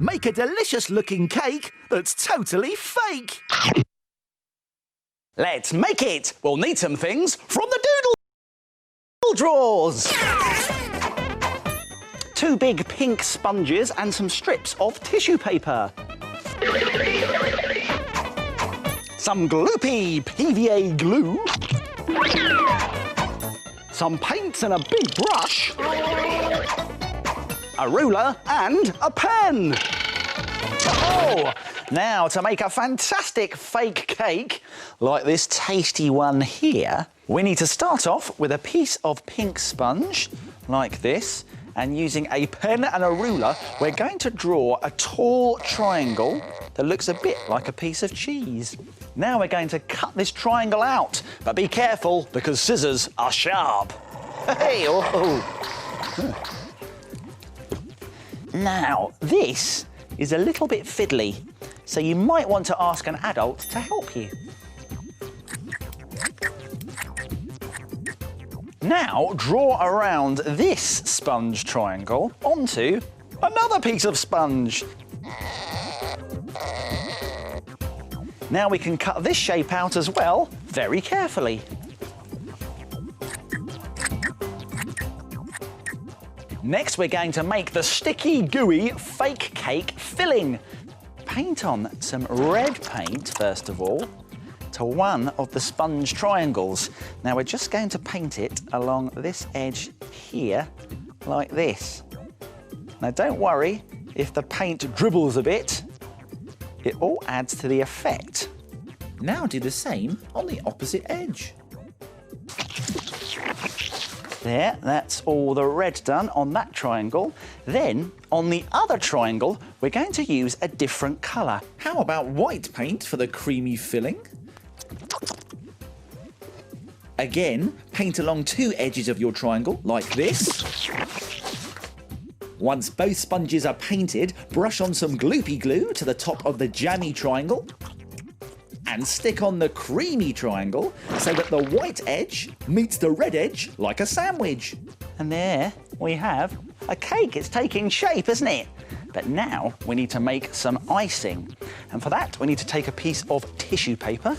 make a delicious-looking cake that's totally fake. Let's make it. We'll need some things from the doodle drawers. 2 big pink sponges and some strips of tissue paper. Some gloopy PVA glue. Some paints and a big brush. A ruler and a pen. Oh! Now, to make a fantastic fake cake, like this tasty one here, we need to start off with a piece of pink sponge, like this, and using a pen and a ruler, we're going to draw a tall triangle that looks a bit like a piece of cheese. Now we're going to cut this triangle out, but be careful because scissors are sharp. Hey, oh. Now, this is a little bit fiddly, so you might want to ask an adult to help you. Now, draw around this sponge triangle onto another piece of sponge. Now we can cut this shape out as well, very carefully. Next, we're going to make the sticky, gooey fake cake filling. Paint on some red paint, first of all, to one of the sponge triangles. Now, we're just going to paint it along this edge here, like this. Now, don't worry if the paint dribbles a bit. It all adds to the effect. Now do the same on the opposite edge. There, that's all the red done on that triangle. Then, on the other triangle, we're going to use a different colour. How about white paint for the creamy filling? Again, paint along 2 edges of your triangle, like this. Once both sponges are painted, brush on some gloopy glue to the top of the jammy triangle. And stick on the creamy triangle so that the white edge meets the red edge like a sandwich. And there we have a cake. It's taking shape, isn't it? But now we need to make some icing. And for that, we need to take a piece of tissue paper.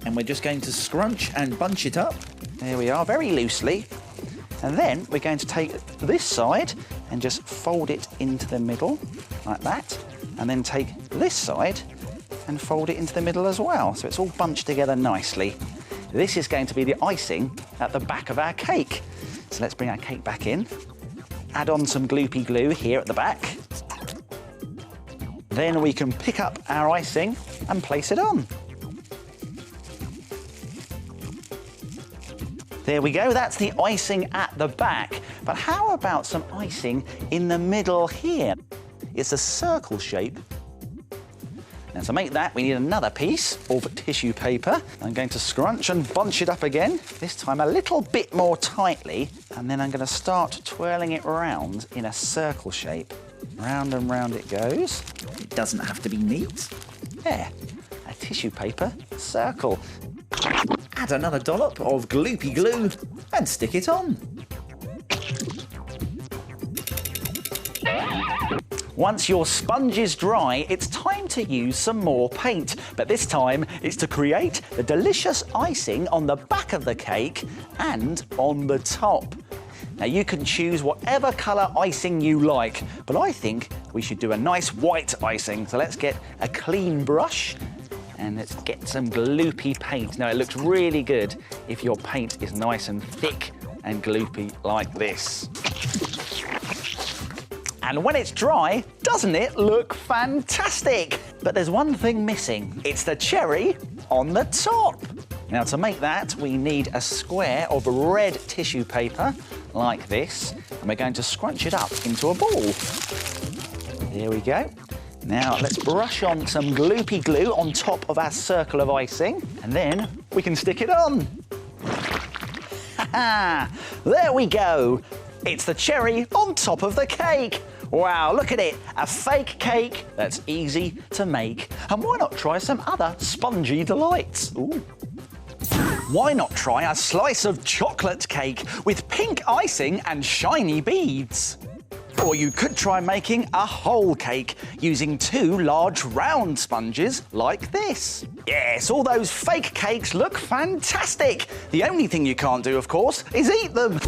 And we're just going to scrunch and bunch it up. There we are, very loosely. And then we're going to take this side and just fold it into the middle, like that. And then take this side and fold it into the middle as well, so it's all bunched together nicely. This is going to be the icing at the back of our cake. So let's bring our cake back in. Add on some gloopy glue here at the back. Then we can pick up our icing and place it on. There we go, that's the icing at the back. But how about some icing in the middle here? It's a circle shape. Now, to make that, we need another piece of tissue paper. I'm going to scrunch and bunch it up again, this time a little bit more tightly, and then I'm going to start twirling it round in a circle shape. Round and round it goes. It doesn't have to be neat. There, a tissue paper circle. Add another dollop of gloopy glue and stick it on. Once your sponge is dry, it's time to use some more paint. But this time, it's to create the delicious icing on the back of the cake and on the top. Now, you can choose whatever colour icing you like, but I think we should do a nice white icing. So let's get a clean brush and let's get some gloopy paint. Now, it looks really good if your paint is nice and thick and gloopy like this. And when it's dry, doesn't it look fantastic? But there's one thing missing. It's the cherry on the top. Now, to make that, we need a square of red tissue paper, like this, and we're going to scrunch it up into a ball. Here we go. Now, let's brush on some gloopy glue on top of our circle of icing, and then we can stick it on. Ha-ha! There we go. It's the cherry on top of the cake. Wow, look at it, a fake cake that's easy to make. And why not try some other spongy delights? Ooh. Why not try a slice of chocolate cake with pink icing and shiny beads? Or you could try making a whole cake using 2 large round sponges like this. Yes, all those fake cakes look fantastic. The only thing you can't do, of course, is eat them.